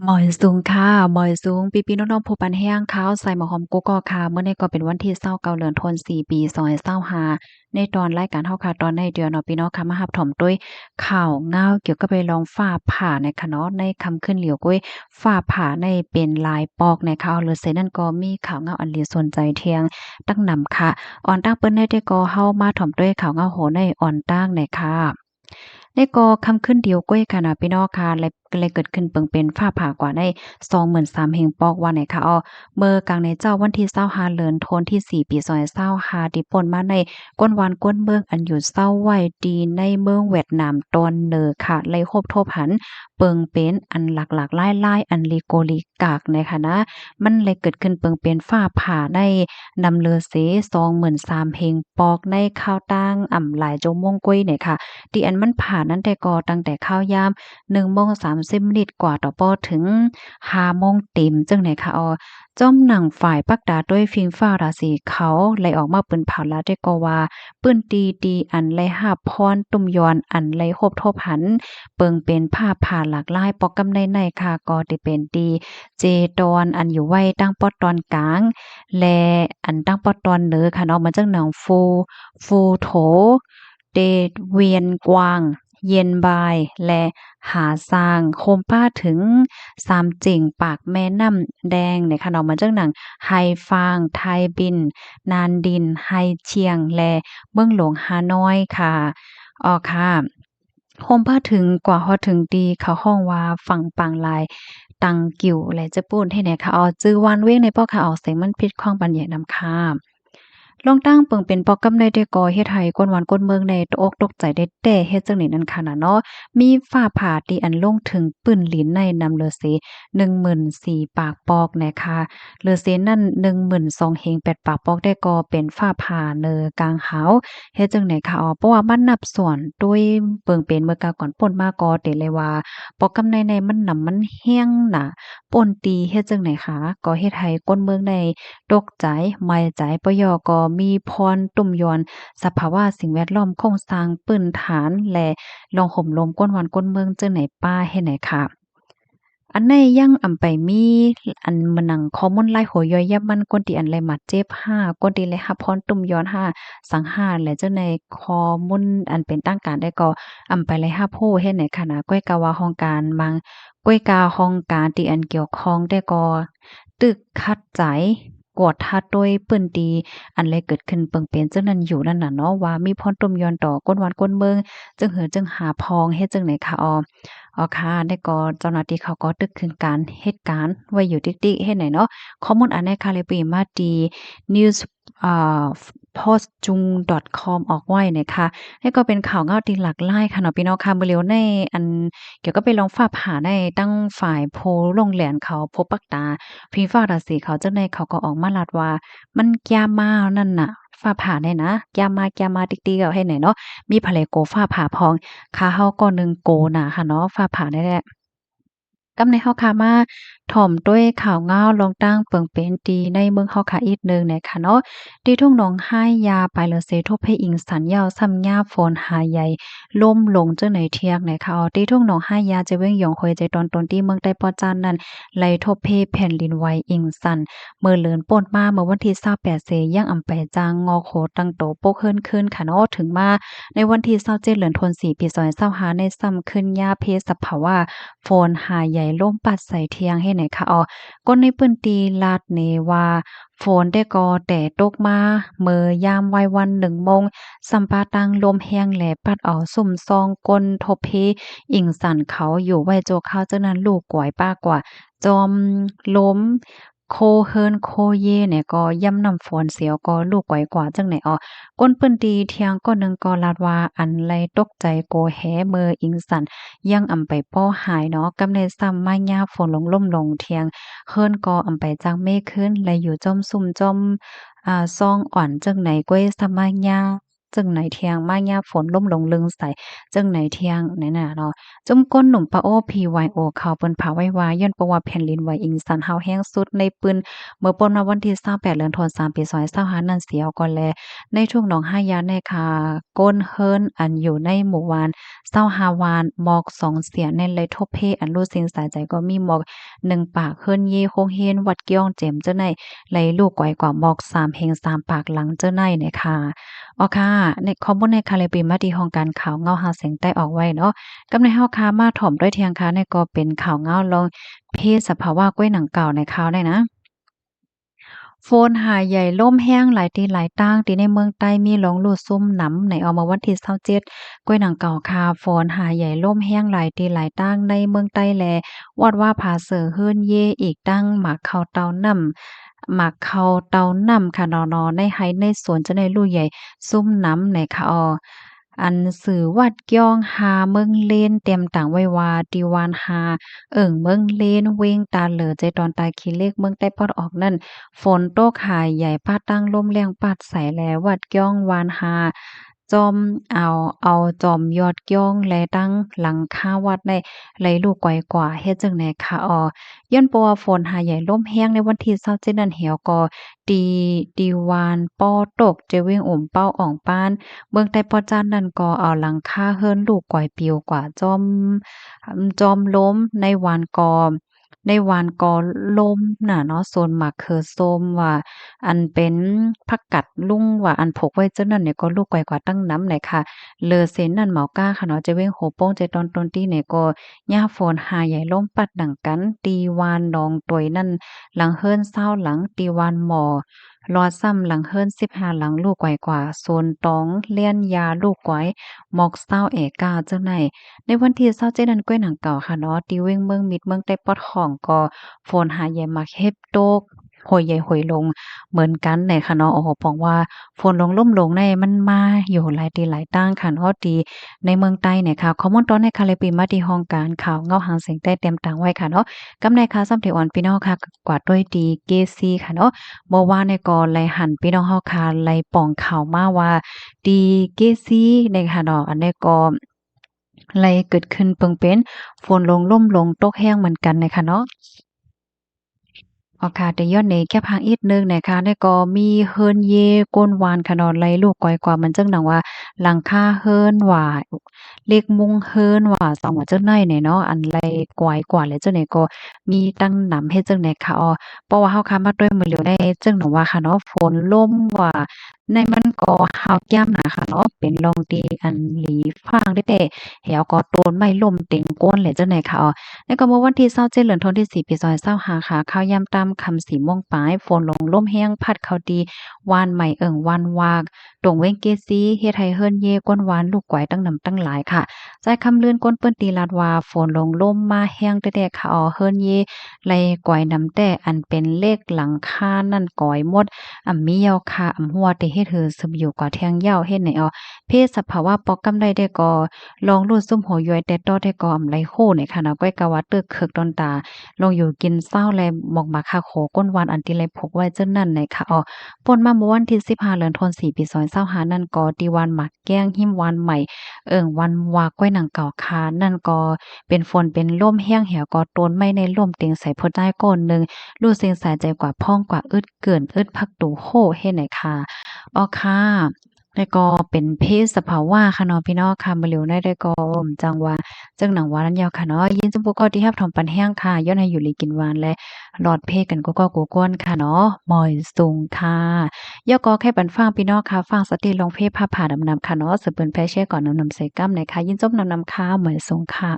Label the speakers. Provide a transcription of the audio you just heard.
Speaker 1: หมอยสูงค่ะหมอยสูงปีๆน้องๆผู้ปันแห้งข้าวใส่หมอหอมกุ๊กกอกค่ะมื้อนี้ก็เป็นวันที่29เดือนธันวาคม4ปี2025ในตอนรายการเฮาค่ะตอนในเดือนเนาะพี่น้องค่ะมารับถ่อมด้วยข่าวเงาเกี่ยวกับไปลองฟ้าผ่านะคะเนาะในค่ำคืนเหลียวก้วยฟ้าผ่าในเป็นลายปอกนะคะเอาเลยเสนั่นก็มีข่าวเงาอันเหลียวสนใจเที่ยงตั้งนำค่ะอ่อนตั้งเปิ้นได้ก็เฮามาถ่อมด้วยข่าวเงาโหในอ่อนตั้งในค่ะ ในก็ค่ำคืนเดียวก้อยค่ะนะพี่น้องค่ะเลยเกิดขึ้นเปิงเป็นฟ้าผ่ากว่าใน23,000แห่งปอกว่าไหนค่ะอ้อเมื่อกลางในเจ้าวันที่25เดือนธันวาคมที่4ปี2025ที่ป่นมาในก้นวานก้นเมืองอันอยู่เศร้าไว้ดีในเมืองเวียดนามตอนเหนือค่ะเลยโฮบโทบหันเปิงเป็นอันหลากๆหลายๆอันลิโกลิกากนะคะนะมันเลยเกิดขึ้นเปิงเป็นฟ้าผ่าในนำเลอเส23,000แห่งปอกในข้าวตั้งหลายชั่วโมงกว่าเนี่ยค่ะ ที่อันมันผ่านนั้นแต่ก็ตั้งแต่ข้าวยาม1:30กว่าต่อปอถึง5โมงเต็มจังไหนคะออจ้อมหนังฝ่ายปักดาด้วยฟิล์มฟ้าราศีเขาไล่ออกมาปืนเผาแล้วได้ก็ว่าปื้นดีอันไล่หาบพรตุ่มยอนอันไล่โฮบทบหันเปิงเป็นผ้าผ่าหลากหลายปอกกำในค่ะก็ได้เป็นดีเจดอนอันอยู่ไว้ตั้งปอดตอนกลางและอันตั้งปอดตอนเหนือค่ะเนาะมันจังหนังฟูโถ เดชเวียนกวางเย็นบายและหาสร้างโคมป้าถึงสามจิ่งปากแม่น้ำแดงในขนมมันเจ้าหนังไฮฟางไทยบินนานดินไฮเชียงและเมืองหลวงฮานอยค่ะอ๋อค่ะโฮมป้าถึงกว่าฮอดถึงดีเขาห้องว่าฝั่งปางลายตังกิ่วและจะปูนให้ไหนค่ะอ๋อจื้อวานเว้งในป้อค่ะออกเสียงมันผิดข้องปัญญานำค่ะ ลองตั้งเปิงเป็นปอกำได้ได้ก่อเฮ็ดให้คนหวานคนเมืองในตกอกตกใจได้แต่เฮ็ดจังนี้นั่นค่ะน่ะเนาะมีฟ้าผ่าที่อันลงถึงปื้นหลินในนำเลอเส14,000ปากปอกนะคะเลอเสนั่น12,000เฮง8ปากปอกได้ก็เป็นฟ้าผ่าเนอกลางหาวเฮ็ดจังไหนคะอ๋อเพราะว่ามันนับส่วนด้วยเปิงเป็นเมื่อกาก่อนป่นมาก็เตเลยว่าปอกำในมันนำมันแห้งน่ะป่นตีเฮ็ดจังไหนคะก็เฮ็ดให้คนเมืองใน ตกใจไม่ใจปยก็มีพรตุ่มยอนสภาวะสิ่งแวดล้อมโครงสร้างปื้นฐานและลองห่มลมก้นวันก้นเมืองเจอไหนป้าให้ไหนค่ะอันในยังไปมีอันมันหนังคอมอนไลน์โหย่อยยับมันกวนที่อันไรมาเจ็บ5กวนที่เลยรับพรตุ่มย้อน5สัง5และเจ้าในคอมุนอันเป็นตั้งการได้ก็ไปเลยรับโพเฮ็ดไหนค่ะนะก้อยกาว่าห้องการมังก้อยกาห้องการที่อันเกี่ยวข้องได้ก็ตึกขัดใจกวดทัดโดยเปิ้นดีอันเลยเกิดขึ้นเปิงเป็นจังนั้นอยู่นั่นน่ะเนาะว่ามีพรตุ่มย้อนต่อก้นวันก้นเมืองจึงเหือจึงหาพองเฮ็ดจังไหนคะอ๋อค่ะได้ก็เจ้าหน้าที่เขาก็ตึกถึงการเหตุการณ์ไว้อยู่ติ๊กๆเฮ็ดไหนเนาะข้อมูลอันนี้ค่ะเลยไปมาดี news อ่า postjung.com ออกไว้นะคะนี่ก็เป็นข่าวเงาตีหลากหลายค่ะเนาะพี่น้องค่ะมื้อเร็วในอันเกี่ยวกับไปลองฟ้าผ่าในตั้งฝ่ายโพลงแหลนเขาพบปักตาพิงฟ้าราศีเขาจังได๋เขาก็ออกมาลัดว่ามันแย่มากนั่นน่ะฟ้าผ่าได้นะแย่มาติ๊กๆเอาให้ไหนเนาะมีไผแลโกฟ้าผ่าพองขาเฮาก็หนึ่งโกน่ะค่ะเนาะฟ้าผ่าได้แหละ กำในเฮาค่ะมาถ่อมด้วยข่าวเงาลองตั้งเปิงเป็นตีในเมืองเฮาค่ะอีกหนึ่งเนี่ยค่ะเนาะที่ทุ่งหนองไห้ยาไปเลอเซทบให้อิงสันยาวซ้ำยาฝนหาใหญ่ล่มลงจังไหนเที่ยงเนี่ยค่ะที่ทุ่งหนองไห้ยาจะเว้งหยองหวยใจตอนตนที่เมืองใต้ปอจานนั้นไหลทบเพแผ่นดินไหวอิงสันเมื่อเลินป่นมาเมื่อวันที่28เสยังไปจางงอโคตั้งโตโปกเฮิรนขึ้นค่ะเนาะถึงมาในวันที่27เดือนธันวาคมปี2025ในซ้ำขึ้นยาเพศสภาวะ โฟนหาใหญ่ล่มปัดใส่เทียงให้ไหนคะก้นในปื้นตีลาดเนว่าฝนได้ก่อแต่ตกมาเมื่อยามวัยวัน1 โมงสัมปาตังลมแห้งแหลปัดเอาสุ่มซองก้นทบเพอิงสันเขาอยู่ไว้โจกข้าวเจ้านั้นลูกกวยป้ากว่าจอมล้มโคเฮิรนโคเยเนี่ยก็ย่ำนำฝนเสียวก็ลูกกวยกว่าจังไหนก้นเปิ้นตีเทียงก็นึงก็ลาดว่าอันไรตกใจโกแหเมออิงสัน ยังไปป้อหายเนาะกำในซ้ำมายาฝนลงล่มลงเทียงเฮิรนก็ไปจังเมฆขึ้นและอยู่จอมซุ่มจอมซ่องอ่อนจังไหนก้วยซ้ำมายา จึงไหนเที่ยงมาย่าฝนล่มลงลึงใส่จึงไหนเที่ยงนั่นน่ะเนาะจุ่มก้นหนุ่มปะโอ PYO เขาเปิ้นผาไว้ว่าย้อนเพราะว่าแผ่นดินไหวอิงสันเฮาแห้งสุดในปืนเมื่อป่นมาวันที่28เดือนธันวาคมปี2025นั้นเสียวก่อนแลในช่วงหนองห้ายาในค่ะก้นเฮิรนอันอยู่ในหมู่บ้าน25วานหมอก2เสียในเลยทบเพอันรู้สิงสายใจก็มีหมอก1ปากเฮิรนเยโคงเฮนวัดเกี้ยงเจ็มเจ้าในไหลลูกไกวกว่าหมอก3เฮง3ปากหลังเจ้าในเนี่ยค่ะอ๋อค่ะในข้อมูลในคาเลปีมาดีของการข่าวเงาหาเสียงใต้ออกไว้เนาะกำในเฮาค่ะมาถ่อมด้วยเทียงค่ะในก็เป็นข่าวเงาลงเพศสภาวะก้วยหนังเก่าในข่าวได้นะ โฟนหายใหญ่ล่มแห้งหลายที่หลายตั้งที่ในเมืองใต้มีหลงลูดซุ่มหนำในเอามาวันที่27ก้วยหนังเก่าคาโฟนหายใหญ่ล่มแห้งหลายที่หลายตั้งในเมืองใต้แลวอดว่าผาเสือเฮือนเยอีกตั้งหมากเขาเตานำหมากเขาเตานำค่ะนอในไห้ในสวนจะในลู่ใหญ่ซุ่มหนำในค่ะอันสื่อวัดย่องหาเมืองเลนเต็มต่างไว้ว่าดีวานหาเมืองเลนเวงตาเหลือใจตอนตายขี้เลขเมืองใต้ปอดออกนั่น ฝนตกหายใหญ่ปาดตั้งลมแรงปาดใส่แลวัดย่องวานหาจอมเอาจอมยอดย่องแลตั้งหลังคาวัดได้ไหลลูกไกวกว่าเฮ็ดจังไหนคะย้อนเพราะว่าฝนหาใหญ่ลมแห้งในวันที่27นั้นเหี่ยวก็ตีตีวานป้อตกเจวิงเป้าอ่องป้านเมืองใต้ปอจานนั่นก็เอาหลังคาเฮิรนลูกก่อยปิวกว่าจอมล้มในวานกอล่มน่ะเนาะโซนหมากเขือส้มว่าอันเป็นผักกัดลุงว่าอันพกไว้เจ้านั่นเนี่ยก็ลูกไกวกว่าตั้งน้ำเนี่ยค่ะเลอเซนนั่นเหมาก้าค่ะเนาะจะเว้งโหโป้งใจตอนต้นตี้เนี่ยก็ย่าฝนหาใหญ่ล่มปัดดังกันตีวานนองตวยนั่นหลังเฮิรนเศร้าหลังตีวานหมอรอซ้ำหลังเฮิรน15หลังลูกไกวกว่าโซนตองเลี้ยนยาลูกไกวหมอกเศร้าเอกาเจ้าไหนในวันที่27นั้นก้อยหนังเก่าค่ะเนาะตีเว้งเมืองมิดเมืองใต้ปอดของก็ โฟนหาใหญ่มักเฮ็บโตกโหยใหญ่โหยลงเหมือนกันในค่ะเนาะโอ้โฮปองว่าฝนลงล่มลงในมันมาอยู่หลายที่หลายตั้งค่ะเนาะที่ในเมืองใต้เนี่ยค่ะข้อมูลตอนในค่ะเลยปีมาที่ห้องการข่าวเงาหางเสียงใต้เต็มตังไว้ค่ะเนาะกำในค่ะซ้ำที่อ่อนพี่น้องค่ะกว่าด้วยดีเกซีค่ะเนาะเมื่อวานเนี่ยก็ไล่หันพี่น้องเฮาค่ะไล่ป่องข่าวมาว่าดีเกซีเนี่ยค่ะเนาะอันนี้ก็ไล่เกิดขึ้นเปิงเป็นฝนลงล่มลงตกแห้งเหมือนกันน่ะค่ะเนาะ อ๋อค่ะแต่ย้อนในแค่พังอีกนึงนะคะเนี่ยก็มีเฮิรนเย่ก้นวานคะเนาะไล่ลูกก้อยกว่ามันจังหนังว่าหลังคาเฮิรนว่าเลขมุงเฮิรนว่าสองว่าจังได๋เนี่ยเนาะอันไล่กวายกว่าแล้วจังได๋ก็มีตั้งนำเฮ็ดจังได๋ค่ะเพราะว่าเฮาค้ามาด้วยมื้อเหลียวได้จังหนังว่าค่ะเนาะฝนลมว่าในมันก็หาวย่ำน่ะค่ะเนาะเป็นลองตีอันหลีฟางได้แต่แหวก็โดนไม้ล่มเต็งก้นแล้วจังได๋ค่ะแล้วก็เมื่อวันที่27เดือนธันวาคมที่4ปี2025ค่ะข้าวยามตามคำสีม่วงปลายฝนลงลมแห้งพัดเข้าดีวานใหม่วานวากตรงเว้งเกซีเฮ็ดให้เฮิรนเย่ก้นวานลูกไกวตั้งนำตั้งหลายค่ะใจคำเลื่อนก้นเปิ้นตีลาดว่าฝนลงลมมาแห้งแต่ๆค่ะเฮิรนเย่ไล่กวายนำแต่อันเป็นเลขหลังคานั่นกอยหมดมียาวค่ะหัวที่เฮ็ดให้ซึมอยู่กว่าแทงยาวเฮ็ดให้เพศสภาวะปอกกำได้ได้ก็ลองรูดซุ่มหัวย้อยแต่ต่อได้ก็ไหลโคเนี่ยค่ะเนาะก้อยกะว่าตึกคึกตอนตาลงอยู่กินเศร้าแลหมอกมาคาโขก้นวานอันที่ไรพกไว้เจ้านั่นในค่ะป่นมาเมื่อวันที่15เดือนธันวาคมปี2025นั่นก็ตีวานหมักแก้งหิมวานใหม่วันวาก้อยหนังเก่าคานั่นก็เป็นฝนเป็นลมแห้งแหวก็ต้นไม้ในลมเต็งใส่พดได้ก้อนหนึ่งรู้สึกสายใจกว่าพ้องกว่าอึดเกินอึดพักตูโฮเฮ็ดไหนค่ะค่ะแล้วก็เป็นเพศสภาวะค่ะเนาะพี่น้องค่ะบ่เหลียวได้ก็จังว่าจังหนังว่านั้นยาวค่ะเนาะยินจำพวกก็ที่รับถมปันแห้งค่ะย้อนให้อยู่หลีกินหวานและหลอดเพศกันก็กูก้นค่ะเนาะหมอยสูงค่ะย่อก็แค่ปันฟังพี่น้องค่ะฟังสติลงเพศผ้าผ่าดำๆค่ะเนาะสืบเปิ้นแพ่แช่ก่อนนำใส่กั้มในค่ะยินจบนำค่ะหมอยสูงค่ะ